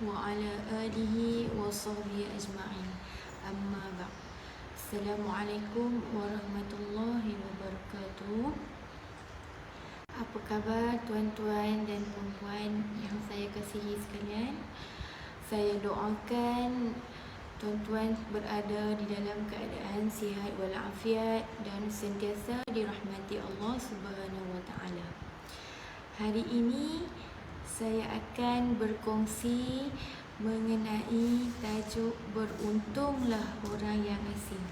وعلى آله وصحبه أجمعين. أما بعد. Assalamualaikum warahmatullahi wabarakatuh. Apa khabar tuan-tuan dan puan-puan yang saya kasihi sekalian? Saya doakan tuan-tuan berada di dalam keadaan sihat walafiat dan sentiasa dirahmati Allah Subhanahu wa taala. Hari ini saya akan berkongsi mengenai tajuk beruntunglah orang yang asing.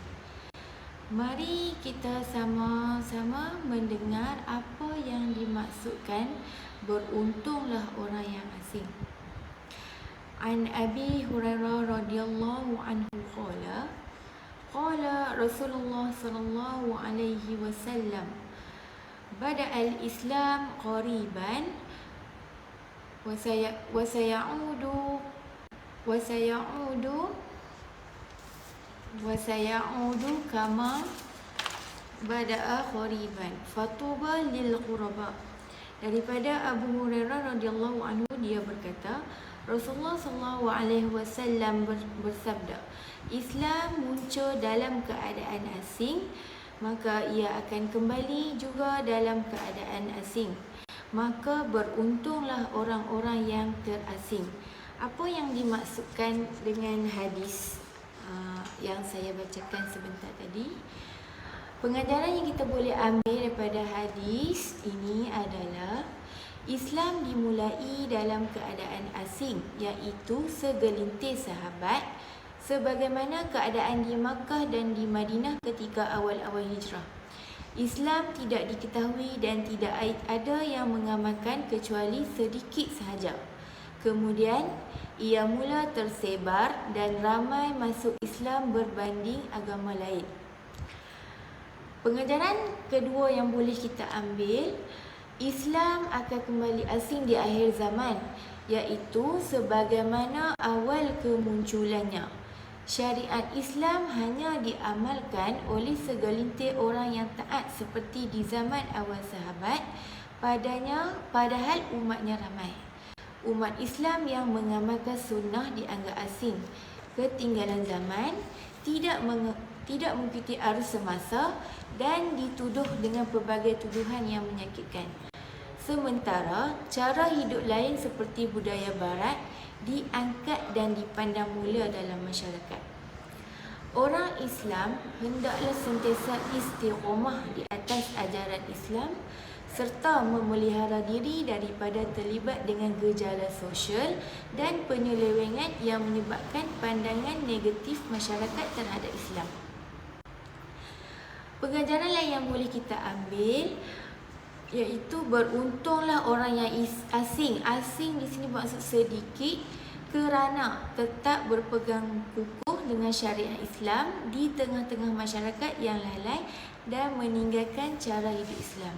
Mari kita sama-sama mendengar apa yang dimaksudkan beruntunglah orang yang asing. An Abi Hurairah radhiyallahu anhu qala Rasulullah sallallahu alaihi wasallam bada al-Islam qariban wa sayaudu kama bada'a qariban fatuba lil quraba. Daripada Abu Hurairah radhiyallahu anhu, dia berkata, Rasulullah sallallahu alaihi wasallam bersabda, Islam muncul dalam keadaan asing, maka ia akan kembali juga dalam keadaan asing. Maka beruntunglah orang-orang yang terasing. Apa yang dimaksudkan dengan hadis yang saya bacakan sebentar tadi? Pengajaran yang kita boleh ambil daripada hadis ini adalah Islam dimulai dalam keadaan asing, iaitu segelintir sahabat, sebagaimana keadaan di Makkah dan di Madinah ketika awal-awal hijrah. Islam tidak diketahui dan tidak ada yang mengamalkan kecuali sedikit sahaja. Kemudian ia mula tersebar dan ramai masuk Islam berbanding agama lain. Pengajaran kedua yang boleh kita ambil, Islam akan kembali asing di akhir zaman, iaitu sebagaimana awal kemunculannya. Syariat Islam hanya diamalkan oleh segelintir orang yang taat seperti di zaman awal sahabat padanya, padahal umatnya ramai. Umat Islam yang mengamalkan sunnah dianggap asing, ketinggalan zaman, tidak mengikuti arus semasa dan dituduh dengan pelbagai tuduhan yang menyakitkan. Sementara cara hidup lain seperti budaya barat diangkat dan dipandang mulia dalam masyarakat. Orang Islam hendaklah sentiasa istiqomah di atas ajaran Islam serta memelihara diri daripada terlibat dengan gejala sosial dan penyelewengan yang menyebabkan pandangan negatif masyarakat terhadap Islam. Pengajaran lain yang boleh kita ambil iaitu beruntunglah orang yang asing. Asing di sini maksud sedikit kerana tetap berpegang kukuh dengan syariat Islam di tengah-tengah masyarakat yang lalai dan meninggalkan cara hidup Islam.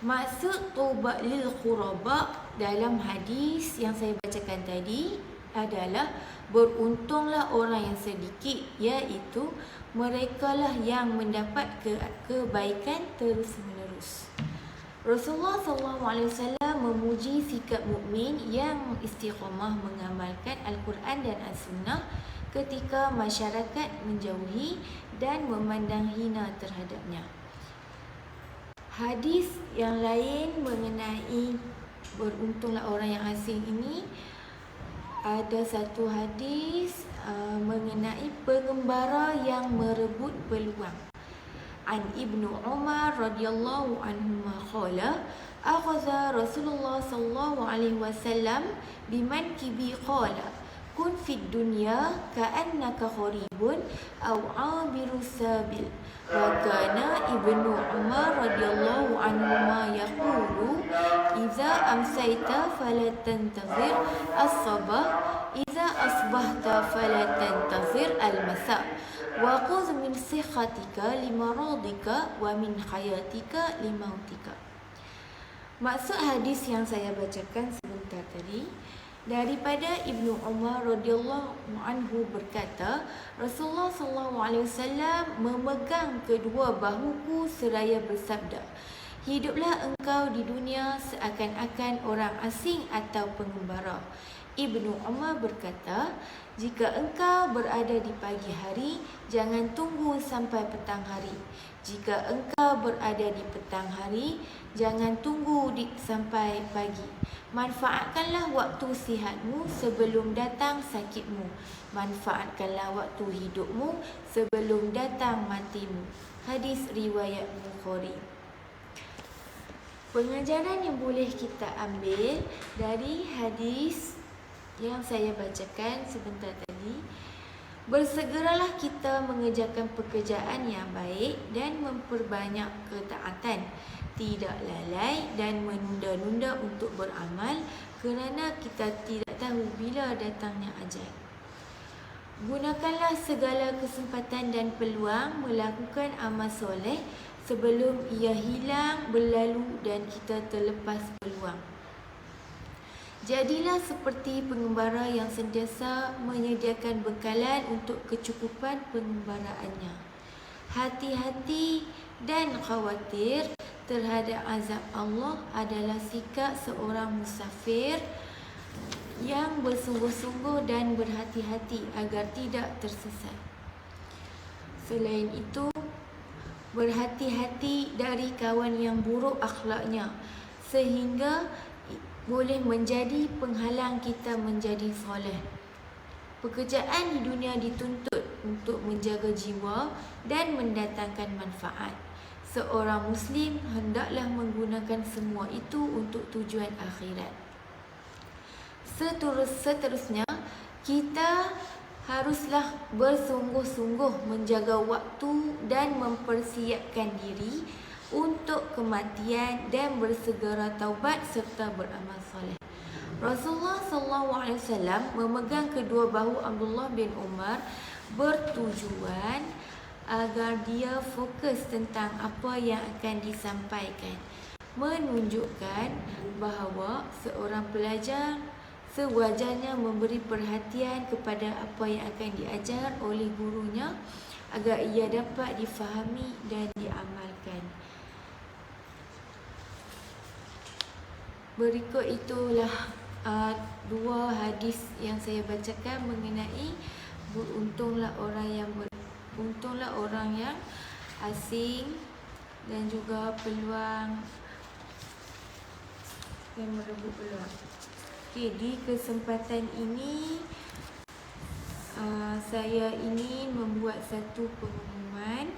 Maksud tuba lil quraba dalam hadis yang saya bacakan tadi adalah beruntunglah orang yang sedikit, iaitu merekalah yang mendapat kebaikan terus-menerus. Rasulullah SAW memuji sikap mukmin yang istiqamah mengamalkan Al-Quran dan As-Sunnah ketika masyarakat menjauhi dan memandang hina terhadapnya. Hadis yang lain mengenai beruntunglah orang yang asing ini, ada satu hadis mengenai pengembara yang merebut peluang. An Ibnu Umar radhiyallahu anhu qala akhadha Rasulullah sallallahu alaihi wasallam bimankibi qala kun fid dunya ka'annaka gharibun aw 'abirus sabil. Wa kana Ibnu Umar radhiyallahu anhu yaqulu idza amsayta fala tantazir as-sabah idza asbahta fala tantazir al-masa wa khudh min sihhatika limaradika wa min hayatika limautika. Maksud hadis yang saya bacakan sebentar tadi, daripada Ibnu Umar radhiyallahu anhu berkata, Rasulullah sallallahu alaihi wasallam memegang kedua bahuku seraya bersabda, hiduplah engkau di dunia seakan-akan orang asing atau pengembara. Ibnu Umar berkata, jika engkau berada di pagi hari, jangan tunggu sampai petang hari. Jika engkau berada di petang hari, jangan tunggu sampai pagi. Manfaatkanlah waktu sihatmu sebelum datang sakitmu. Manfaatkanlah waktu hidupmu sebelum datang matimu. Hadis riwayat Bukhari. Pengajaran yang boleh kita ambil dari hadis yang saya bacakan sebentar tadi, bersegeralah kita mengerjakan pekerjaan yang baik dan memperbanyak ketaatan. Tidak lalai dan menunda-nunda untuk beramal kerana kita tidak tahu bila datangnya ajal. Gunakanlah segala kesempatan dan peluang melakukan amal soleh sebelum ia hilang, berlalu dan kita terlepas peluang. Jadilah seperti pengembara yang sentiasa menyediakan bekalan untuk kecukupan pengembaraannya. Hati-hati dan khawatir terhadap azab Allah adalah sikap seorang musafir yang bersungguh-sungguh dan berhati-hati agar tidak tersesat. Selain itu, berhati-hati dari kawan yang buruk akhlaknya sehingga boleh menjadi penghalang kita menjadi soleh. Pekerjaan di dunia dituntut untuk menjaga jiwa dan mendatangkan manfaat. Seorang Muslim hendaklah menggunakan semua itu untuk tujuan akhirat. Seterusnya, kita haruslah bersungguh-sungguh menjaga waktu dan mempersiapkan diri untuk kematian dan bersegera taubat serta beramal soleh. Rasulullah SAW memegang kedua bahu Abdullah bin Umar bertujuan agar dia fokus tentang apa yang akan disampaikan, menunjukkan bahawa seorang pelajar sewajarnya memberi perhatian kepada apa yang akan diajar oleh gurunya agar ia dapat difahami dan diamalkan. Berikut itulah dua hadis yang saya bacakan mengenai beruntunglah orang yang asing dan juga peluang yang merebut peluang. Okey, di kesempatan ini saya ingin membuat satu pengumuman.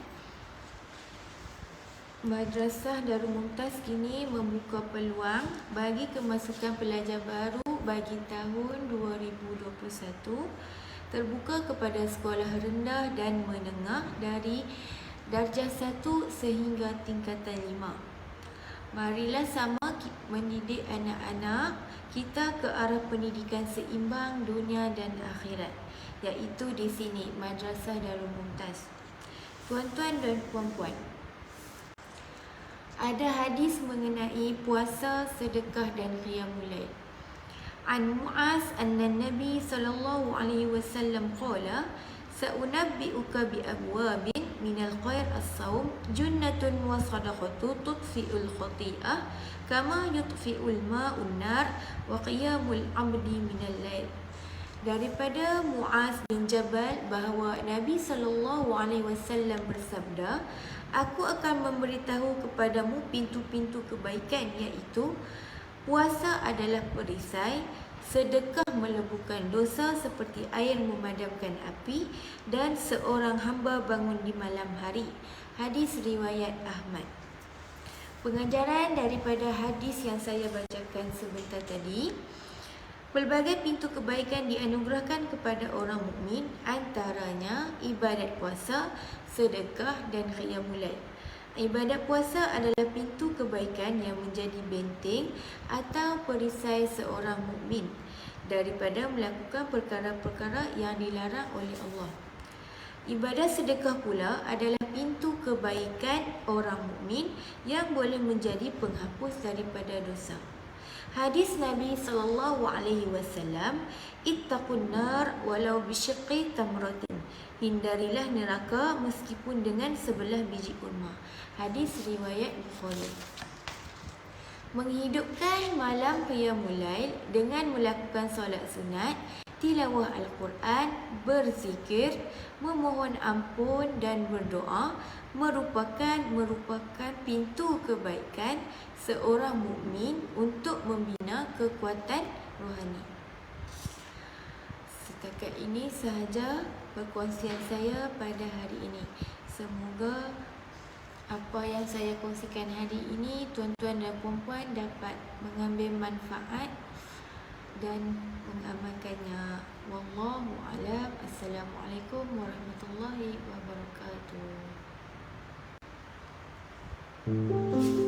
Madrasah Darul Mumtaz kini membuka peluang bagi kemasukan pelajar baru bagi tahun 2021, terbuka kepada sekolah rendah dan menengah dari darjah 1 sehingga tingkatan 5. Marilah sama mendidik anak-anak kita ke arah pendidikan seimbang dunia dan akhirat, iaitu di sini Madrasah Darul Mumtaz. Tuan-tuan dan puan-puan, ada hadis mengenai puasa, sedekah dan qiyamul lail. An Mu'az anna Nabi sallallahu alaihi wasallam qala, sa'unabbi'uka bi abwabin minal khair as-sawm junnatun wa sadaqatu tudfi'ul khati'ah kama yudfi'ul ma'un nar wa qiyamul 'abdi minal lail. Daripada Mu'az bin Jabal bahawa Nabi sallallahu alaihi wasallam bersabda, aku akan memberitahu kepadamu pintu-pintu kebaikan, iaitu puasa adalah perisai, sedekah melebuhkan dosa seperti air memadamkan api, dan seorang hamba bangun di malam hari. Hadis riwayat Ahmad. Pengajaran daripada hadis yang saya bacakan sebentar tadi, pelbagai pintu kebaikan dianugerahkan kepada orang mukmin, antaranya ibadat puasa, sedekah dan qiyamul lail. Ibadat puasa adalah pintu kebaikan yang menjadi benteng atau perisai seorang mukmin daripada melakukan perkara-perkara yang dilarang oleh Allah. Ibadat sedekah pula adalah pintu kebaikan orang mukmin yang boleh menjadi penghapus daripada dosa. Hadis Nabi sallallahu alaihi wasallam, ittaqun nar walau bisyiqqi tamratin. Hindarilah neraka meskipun dengan sebelah biji kurma. Hadis riwayat Bukhari. menghidupkan malam qiyamul lail dengan melakukan solat sunat, tilawah Al-Quran, berzikir, memohon ampun dan berdoa merupakan pintu kebaikan seorang mukmin untuk membina kekuatan rohani. Setakat ini sahaja perkongsian saya pada hari ini. Semoga apa yang saya kongsikan hari ini tuan-tuan dan puan-puan dapat mengambil manfaat dan mengamalkannya. Wallahu a'lam. Assalamualaikum warahmatullahi wabarakatuh.